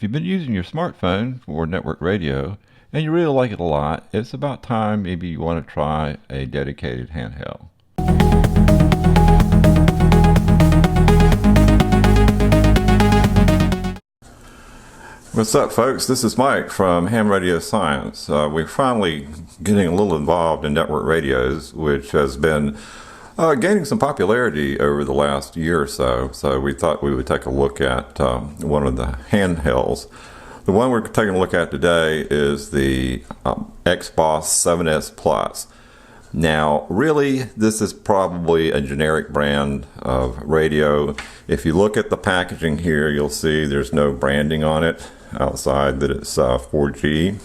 If you've been using your smartphone for network radio and you really like it a lot, it's about time maybe you want to try a dedicated handheld. What's up, folks? This is Mike from Ham Radio Science. We're finally getting a little involved in network radios, which has been gaining some popularity over the last year or so. So we thought we would take a look at one of the handhelds. The one we're taking a look at today is the XBoss 7S Plus. Now, really, this is probably a generic brand of radio. If you look at the packaging here, you'll see there's no branding on it outside that it's 4G.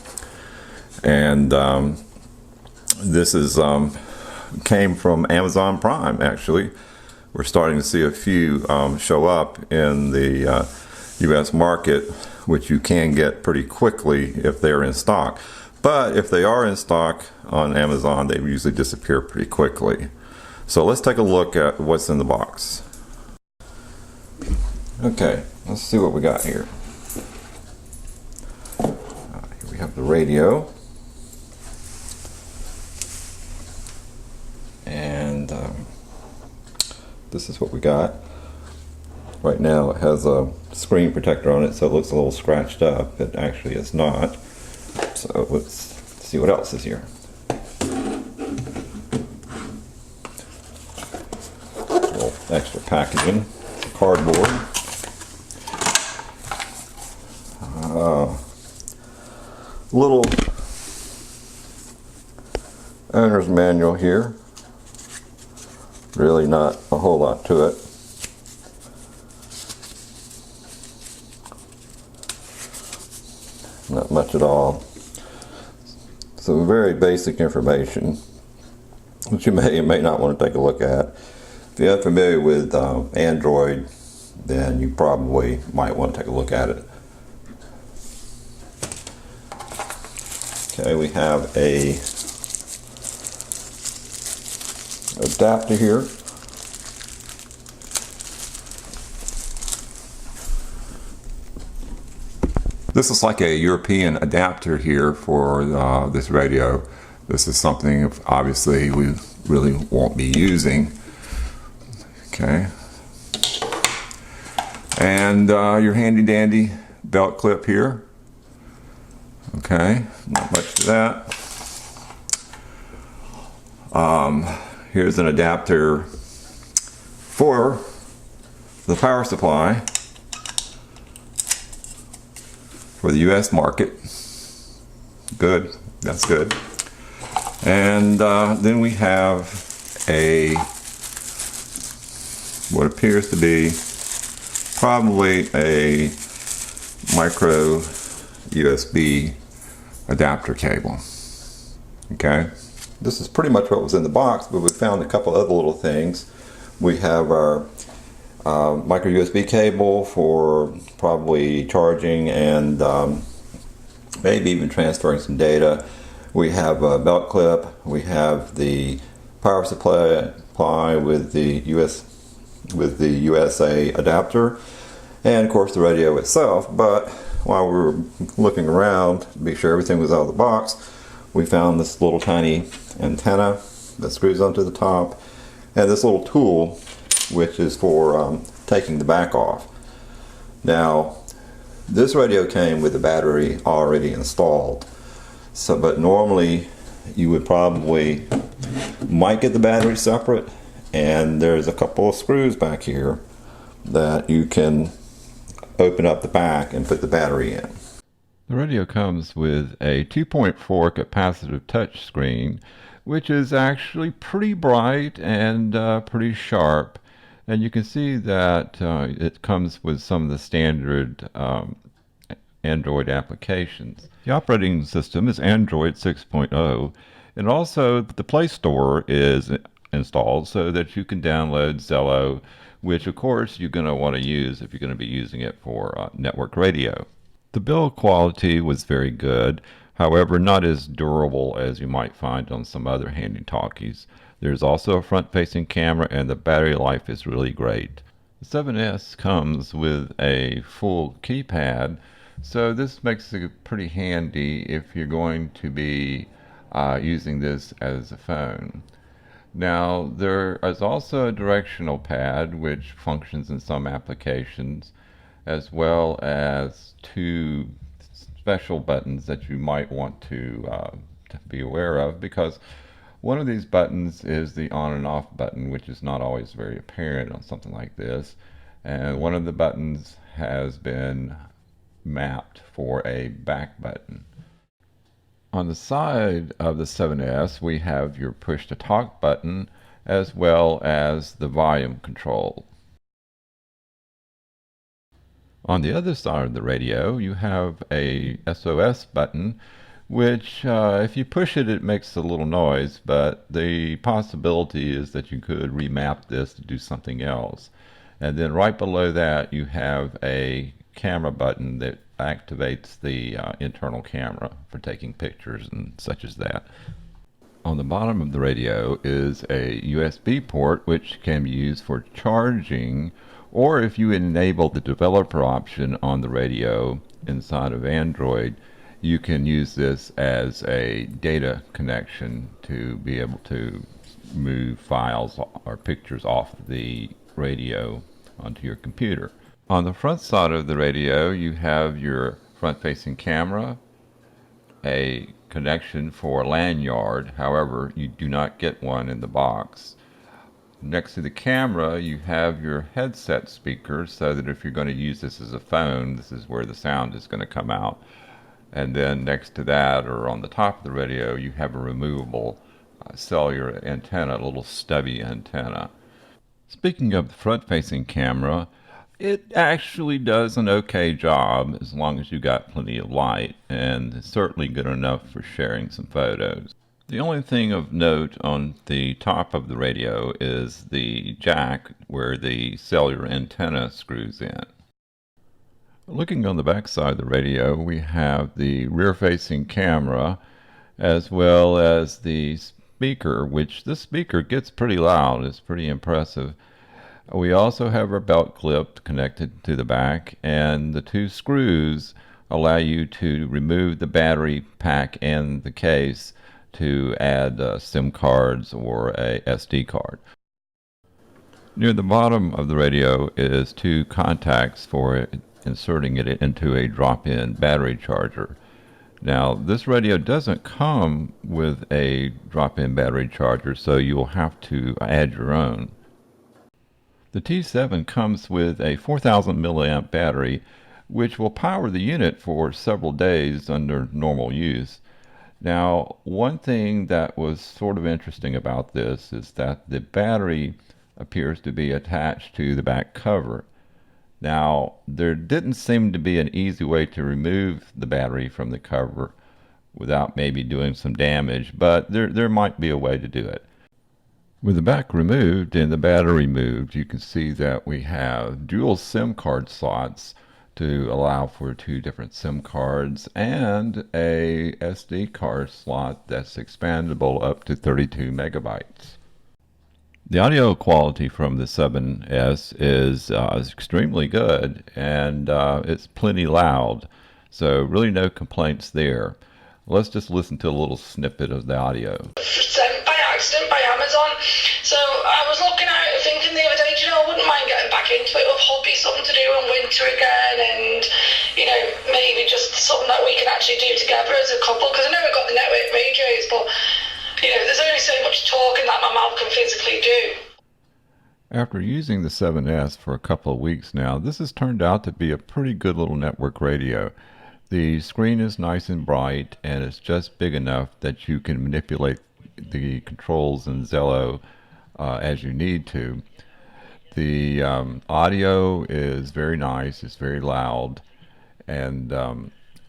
And this is came from Amazon Prime, actually. We're starting to see a few show up in the US market, which you can get pretty quickly if they're in stock. But if they are in stock on Amazon, they usually disappear pretty quickly. So let's take a look at what's in the box. Okay, let's see what we got here. Here we have the radio. And this is what we got. Right now it has a screen protector on it, so it looks a little scratched up, but actually it's not. So let's see what else is here. A little extra packaging, cardboard. Little owner's manual here. Really not a whole lot to it. Not much at all. So very basic information, which you may not want to take a look at. If you're not familiar with Android, then you probably might want to take a look at it. Okay, we have a adapter here. This is like a European adapter here for this radio. This is something obviously we really won't be using. Okay. And your handy dandy belt clip here. Okay, not much to that. Here's an adapter for the power supply for the US market. Good, that's good. And then we have what appears to be probably a micro USB adapter cable. Okay, this is pretty much what was in the box, but we found a couple other little things. We have our micro USB cable for probably charging and maybe even transferring some data. We have a belt clip. We have the power supply with the USA adapter, and of course the radio itself. But while we were looking around to be sure everything was out of the box, we found this little tiny antenna that screws onto the top, and this little tool which is for taking the back off. Now, this radio came with the battery already installed, so but normally you would probably might get the battery separate, and there's a couple of screws back here that you can open up the back and put the battery in. The radio comes with a 2.4 capacitive touch screen, which is actually pretty bright and pretty sharp. And you can see that it comes with some of the standard Android applications. The operating system is Android 6.0, and also the Play Store is installed so that you can download Zello, which of course you're going to want to use if you're going to be using it for network radio. The build quality was very good, however not as durable as you might find on some other handy talkies. There's also a front-facing camera, and the battery life is really great. The 7S comes with a full keypad, So this makes it pretty handy if you're going to be using this as a phone. Now, there is also a directional pad which functions in some applications, as well as two special buttons that you might want to be aware of, because one of these buttons is the on and off button, which is not always very apparent on something like this. And one of the buttons has been mapped for a back button. On the side of the 7S, we have your push to talk button as well as the volume control. On the other side of the radio, you have a SOS button, which if you push it, it makes a little noise, but the possibility is that you could remap this to do something else. And then right below that, you have a camera button that activates the internal camera for taking pictures and such as that. On the bottom of the radio is a USB port which can be used for charging, or if you enable the developer option on the radio inside of Android, you can use this as a data connection to be able to move files or pictures off the radio onto your computer. On the front side of the radio, you have your front-facing camera, a connection for a lanyard. However, you do not get one in the box. Next to the camera, you have your headset speaker, so that if you're going to use this as a phone, this is where the sound is going to come out. And then next to that, or on the top of the radio, you have a removable cellular antenna, a little stubby antenna. Speaking of the front-facing camera, it actually does an okay job as long as you got plenty of light, and it's certainly good enough for sharing some photos. The only thing of note on the top of the radio is the jack where the cellular antenna screws in. Looking on the back side of the radio, we have the rear-facing camera as well as the speaker, which this speaker gets pretty loud. It's pretty impressive. We also have our belt clip connected to the back, and the two screws allow you to remove the battery pack and the case to add SIM cards or a SD card. Near the bottom of the radio is two contacts for inserting it into a drop-in battery charger. Now, this radio doesn't come with a drop-in battery charger, so you'll have to add your own. The T7 comes with a 4,000 milliamp battery, which will power the unit for several days under normal use. Now, one thing that was sort of interesting about this is that the battery appears to be attached to the back cover. Now, there didn't seem to be an easy way to remove the battery from the cover without maybe doing some damage, but there might be a way to do it. With the back removed and the battery removed, you can see that we have dual SIM card slots to allow for two different SIM cards and a SD card slot that's expandable up to 32 megabytes. The audio quality from the 7S is extremely good, and it's plenty loud, so really no complaints there. Let's just listen to a little snippet of the audio. Sent by accident by Amazon. So I was looking at it thinking the other day, do you know, I wouldn't mind getting back into it with hobby, something to do in winter again, and, you know, maybe just something that we can actually do together as a couple, because I know we've got the network radios, but, you know, there's only so much talking that my mouth can physically do. After using the 7S for a couple of weeks now, this has turned out to be a pretty good little network radio. The screen is nice and bright, and it's just big enough that you can manipulate the controls in Zello as you need to. The audio is very nice, it's very loud, and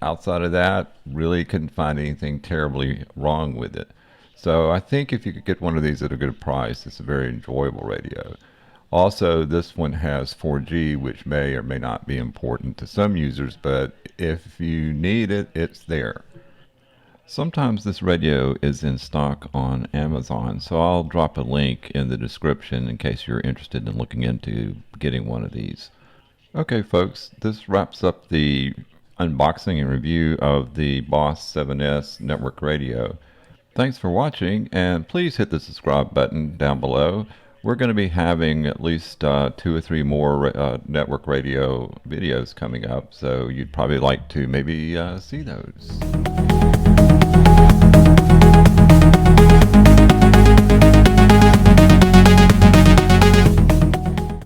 outside of that, really couldn't find anything terribly wrong with it. So I think if you could get one of these at a good price, it's a very enjoyable radio. Also, this one has 4G, which may or may not be important to some users, but if you need it, it's there. Sometimes this radio is in stock on Amazon, so I'll drop a link in the description in case you're interested in looking into getting one of these. Okay, folks, this wraps up the unboxing and review of the Boss 7S network radio. Thanks for watching, and please hit the subscribe button down below. We're going to be having at least 2 or 3 more network radio videos coming up, so you'd probably like to maybe see those.